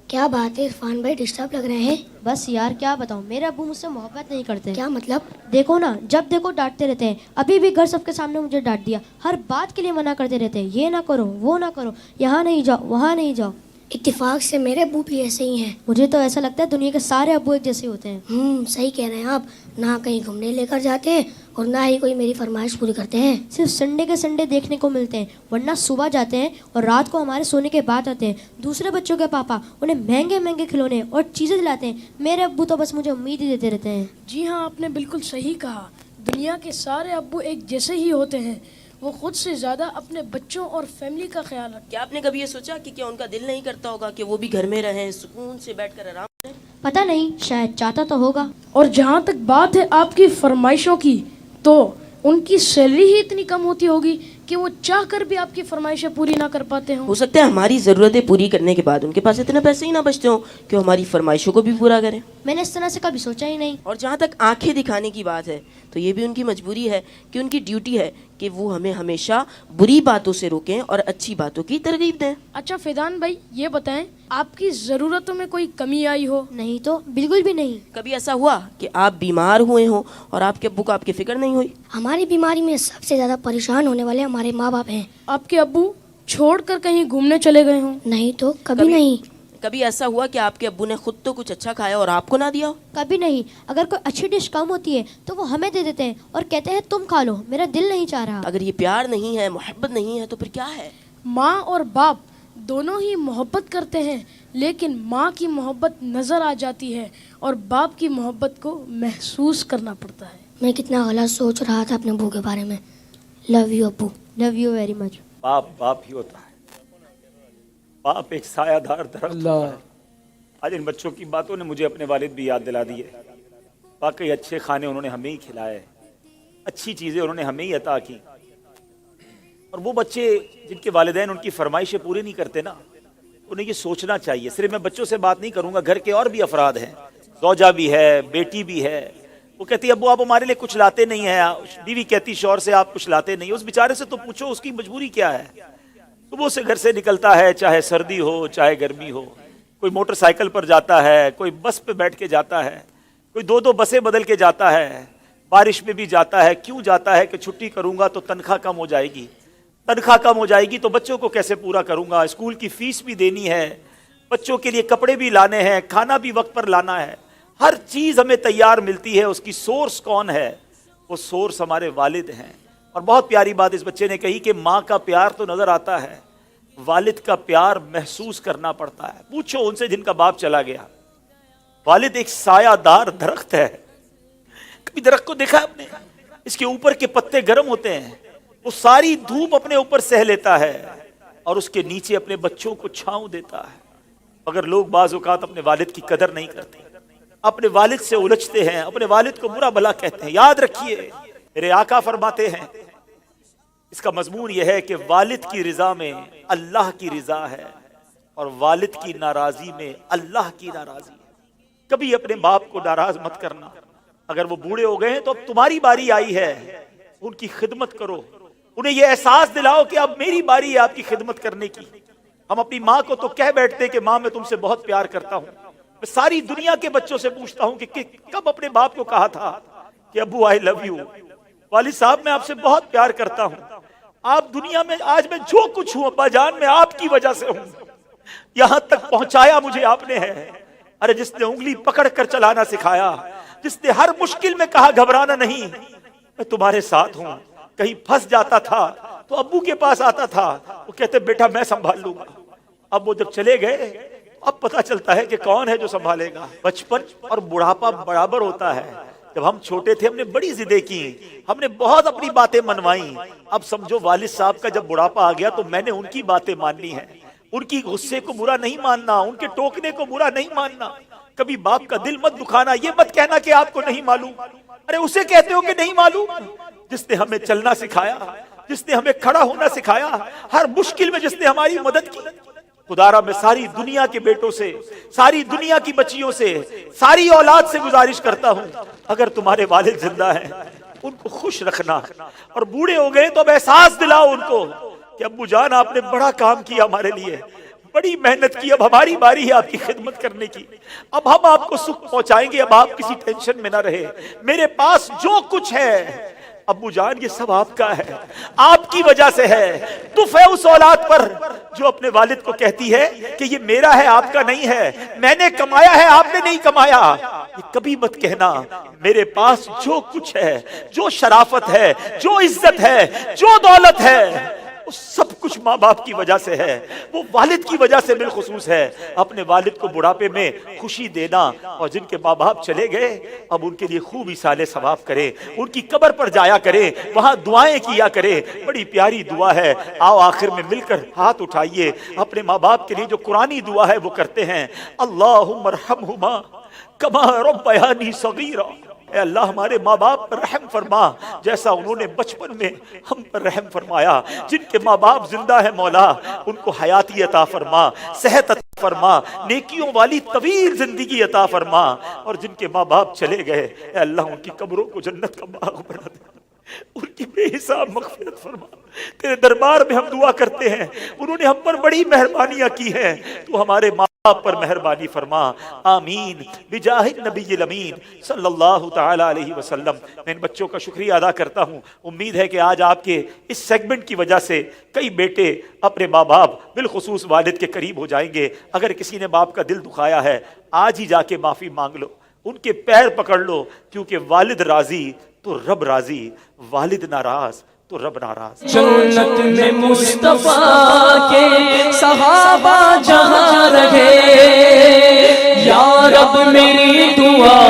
کیا بات ہے عرفان بھائی، ڈسٹرب لگ رہے ہیں؟ بس یار کیا بتاؤں، میرے ابو مجھ سے محبت نہیں کرتے. کیا مطلب؟ دیکھو نا، جب دیکھو ڈانٹتے رہتے ہیں. ابھی بھی گھر سب کے سامنے مجھے ڈانٹ دیا. ہر بات کے لیے منع کرتے رہتے ہیں، یہ نہ کرو وہ نہ کرو، یہاں نہیں جاؤ وہاں نہیں جاؤ. اتفاق سے میرے ابو بھی ایسے ہی ہیں. مجھے تو ایسا لگتا ہے دنیا کے سارے ابو ایک جیسے ہوتے ہیں. صحیح کہہ رہے ہیں آپ. نہ کہیں گھومنے لے کر جاتے ہیں اور نہ ہی کوئی میری فرمائش پوری کرتے ہیں. صرف سنڈے کے سنڈے دیکھنے کو ملتے ہیں، ورنہ صبح جاتے ہیں اور رات کو ہمارے سونے کے بعد آتے ہیں. دوسرے بچوں کے پاپا انہیں مہنگے مہنگے کھلونے اور چیزیں دلاتے ہیں. میرے ابو تو بس مجھے امید ہی دیتے رہتے ہیں. جی ہاں، آپ نے بالکل صحیح کہا. دنیا کے سارے ابو ایک جیسے ہی ہوتے ہیں. وہ خود سے زیادہ اپنے بچوں اور فیملی کا خیال رکھتے ہیں. کیا آپ نے کبھی یہ سوچا کہ کیا ان کا دل نہیں کرتا ہوگا کہ وہ بھی گھر میں رہیں، سکون سے بیٹھ کر آرام کریں؟ پتہ نہیں، شاید چاہتا تو ہوگا. اور جہاں تک بات ہے آپ کی فرمائشوں کی، تو ان کی سیلری ہی اتنی کم ہوتی ہوگی کہ وہ چاہ کر بھی آپ کی فرمائشیں پوری نہ کر پاتے ہوں. ہو سکتا ہے ہماری ضرورتیں پوری کرنے کے بعد ان کے پاس اتنے پیسے ہی نہ بچتے ہوں کہ وہ ہماری فرمائشوں کو بھی پورا کریں. میں نے اس طرح سے کبھی سوچا ہی نہیں. اور جہاں تک آنکھیں دکھانے کی بات ہے تو یہ بھی ان کی مجبوری ہے کہ ان کی ڈیوٹی ہے کہ وہ ہمیں ہمیشہ بری باتوں سے روکیں اور اچھی باتوں کی ترغیب دیں. اچھا فیضان بھائی، یہ بتائیں آپ کی ضرورتوں میں کوئی کمی آئی ہو؟ نہیں تو بالکل بھی نہیں. کبھی ایسا ہوا کہ آپ بیمار ہوئے ہوں اور آپ کے ابو کو آپ کی فکر نہیں ہوئی؟ ہماری بیماری میں سب سے زیادہ پریشان ہونے والے ہمارے ماں باپ ہیں. آپ کے ابو چھوڑ کر کہیں گھومنے چلے گئے ہوں؟ نہیں تو کبھی نہیں. کبھی ایسا ہوا کہ آپ کے ابو نے خود تو کچھ اچھا کھایا اور آپ کو نہ دیا ہو؟ کبھی نہیں. اگر کوئی اچھی ڈش کم ہوتی ہے تو وہ ہمیں دے دیتے ہیں اور کہتے ہیں تم کھا لو، میرا دل نہیں چاہ رہا. اگر یہ پیار نہیں ہے، محبت نہیں ہے، تو پھر کیا ہے؟ ماں اور باپ دونوں ہی محبت کرتے ہیں، لیکن ماں کی محبت نظر آ جاتی ہے اور باپ کی محبت کو محسوس کرنا پڑتا ہے. میں کتنا غلط سوچ رہا تھا اپنے ابو کے بارے میں. لو یو ابو. Love you very much. باپ ہی ہوتا ہے. باپ ایک سایہ دار درخت ہوتا ہے. آج ان بچوں کی باتوں نے مجھے اپنے والد بھی یاد دلا دی ہے. واقعی اچھے کھانے انہوں نے ہمیں ہی کھلائے، اچھی چیزیں انہوں نے ہمیں ہی عطا کی. اور وہ بچے جن کے والدین ان کی فرمائشیں پوری نہیں کرتے نا، انہیں یہ سوچنا چاہیے. صرف میں بچوں سے بات نہیں کروں گا، گھر کے اور بھی افراد ہیں، زوجہ بھی ہے، بیٹی بھی ہے. وہ کہتی ہے ابو آپ ہمارے لیے کچھ لاتے نہیں ہیں. بیوی کہتی شوہر سے آپ کچھ لاتے نہیں. اس بیچارے سے تو پوچھو اس کی مجبوری کیا ہے. صبح سے گھر سے نکلتا ہے، چاہے سردی ہو چاہے گرمی ہو. کوئی موٹر سائیکل پر جاتا ہے، کوئی بس پہ بیٹھ کے جاتا ہے، کوئی دو بسیں بدل کے جاتا ہے، بارش میں بھی جاتا ہے. کیوں جاتا ہے؟ کہ چھٹی کروں گا تو تنخواہ کم ہو جائے گی. تنخواہ کم ہو جائے گی تو بچوں کو کیسے پورا کروں گا؟ اسکول کی فیس بھی دینی ہے، بچوں کے لیے کپڑے بھی لانے ہیں، کھانا بھی وقت پر لانا ہے. ہر چیز ہمیں تیار ملتی ہے. اس کی سورس کون ہے؟ وہ سورس ہمارے والد ہیں. اور بہت پیاری بات اس بچے نے کہی کہ ماں کا پیار تو نظر آتا ہے، والد کا پیار محسوس کرنا پڑتا ہے. پوچھو ان سے جن کا باپ چلا گیا. والد ایک سایہ دار درخت ہے. کبھی درخت کو دیکھا آپ نے؟ اس کے اوپر کے پتے گرم ہوتے ہیں، وہ ساری دھوپ اپنے اوپر سہ لیتا ہے اور اس کے نیچے اپنے بچوں کو چھاؤں دیتا ہے. مگر لوگ بعض اوقات اپنے والد کی قدر نہیں کرتے، اپنے والد سے الجھتے ہیں، اپنے والد کو برا بھلا کہتے ہیں. یاد رکھیے میرے آقا فرماتے ہیں، اس کا مضمون یہ ہے کہ والد کی رضا میں اللہ کی رضا ہے اور والد کی ناراضی میں اللہ کی ناراضی ہے. کبھی اپنے باپ کو ناراض مت کرنا. اگر وہ بوڑھے ہو گئے ہیں تو اب تمہاری باری آئی ہے، ان کی خدمت کرو. انہیں یہ احساس دلاؤ کہ اب میری باری ہے آپ کی خدمت کرنے کی. ہم اپنی ماں کو تو کہہ بیٹھتے کہ ماں میں تم سے بہت پیار کرتا ہوں. میں ساری دنیا کے بچوں سے پوچھتا ہوں کہ کب اپنے باپ کو کہا تھا کہ ابو آئی لو یو، والد صاحب میں آپ سے بہت پیار کرتا ہوں. آپ دنیا میں آج میں جو کچھ ہوں ابا جان میں آپ کی وجہ سے ہوں. یہاں تک پہنچایا مجھے آپ نے ہے. ارے جس نے انگلی پکڑ کر چلانا سکھایا، جس نے ہر مشکل میں کہا گھبرانا نہیں، میں تمہارے ساتھ ہوں. کہیں پھنس جاتا تھا تو ابو کے پاس آتا تھا، وہ کہتے بیٹا میں سنبھال لوں گا. اب وہ جب چلے گئے اب پتا چلتا ہے کہ کون ہے جو سنبھالے گا. بچپن اور بڑھاپا برابر ہوتا ہے. جب ہم چھوٹے تھے ہم نے بڑی ضدیں کی، ہم نے بہت اپنی باتیں منوائیں. اب سمجھو والد صاحب کا جب بڑھاپا آ گیا تو میں نے ان کی باتیں ماننی ہیں. ان کی غصے کو برا نہیں ماننا، ان کے ٹوکنے کو برا نہیں ماننا. کبھی باپ کا دل مت دکھانا. یہ مت کہنا کہ آپ کو نہیں معلوم. ارے اسے کہتے ہو کہ نہیں معلوم جس نے ہمیں چلنا سکھایا، جس نے ہمیں کھڑا ہونا سکھایا، ہر مشکل میں جس نے ہماری مدد کی. خدارا میں ساری دنیا کے بیٹوں سے، ساری دنیا کی بچیوں سے، ساری اولاد سے گزارش کرتا ہوں اگر تمہارے والد زندہ ہیں ان کو خوش رکھنا. اور بوڑھے ہو گئے تو اب احساس دلاؤ ان کو کہ ابو جان آپ نے بڑا کام کیا ہمارے لیے، بڑی محنت کی، اب ہماری باری ہے آپ کی خدمت کرنے کی، اب ہم آپ کو سکھ پہنچائیں گے، اب آپ کسی ٹینشن میں نہ رہے، میرے پاس جو کچھ ہے ابو جان یہ سب آپ کا ہے، آپ کی وجہ سے ہے۔ دف ہے اس اولاد پر جو اپنے والد کو کہتی ہے کہ یہ میرا ہے آپ کا نہیں ہے، میں نے کمایا ہے آپ نے نہیں کمایا۔ یہ کبھی مت کہنا میرے پاس جو کچھ ہے، جو شرافت ہے، جو عزت ہے، جو دولت ہے، وہ سب کچھ ماں باپ کی وجہ سے ہے، وہ والد کی وجہ سے بالخصوص ہے۔ اپنے والد کو بڑھاپے میں خوشی دینا، اور جن کے ماں باپ چلے گئے اب ان کے لیے خوب اصالہ ثواب کرے، ان کی قبر پر جایا کرے، وہاں دعائیں کیا کرے، بڑی پیاری دعا ہے۔ آؤ آخر میں مل کر ہاتھ اٹھائیے، اپنے ماں باپ کے لیے جو قرآنی دعا ہے وہ کرتے ہیں۔ اللہم ارحمہما کما ربیانی صغیرا، اے اللہ ہمارے ماں باپ پر رحم فرما جیسا انہوں نے بچپن میں ہم پر رحم فرمایا۔ جن کے ماں باپ زندہ ہے مولا ان کو حیاتی عطا فرما، صحت عطا فرما، نیکیوں والی طویل زندگی عطا فرما، اور جن کے ماں باپ چلے گئے اے اللہ ان کی قبروں کو جنت کا باغ بنا دے، ان کی بے حساب مغفرت فرما۔ تیرے دربار میں ہم دعا کرتے ہیں، انہوں نے ہم پر بڑی مہربانیاں کی ہیں، تو ہمارے ماں باپ پر مہربانی فرما، آمین بجاہ النبی الامین صلی اللہ تعالی علیہ وسلم۔ میں ان بچوں کا شکریہ ادا کرتا ہوں، امید ہے کہ آج آپ کے اس سیگمنٹ کی وجہ سے کئی بیٹے اپنے ماں باپ بالخصوص والد کے قریب ہو جائیں گے۔ اگر کسی نے باپ کا دل دکھایا ہے آج ہی جا کے معافی مانگ لو، ان کے پیر پکڑ لو، کیونکہ والد راضی تو رب راضی، والد ناراض تو رب ناراض۔ جنت میں مصطفیٰ کے صحابہ جہاں رہے، یا رب میری دعا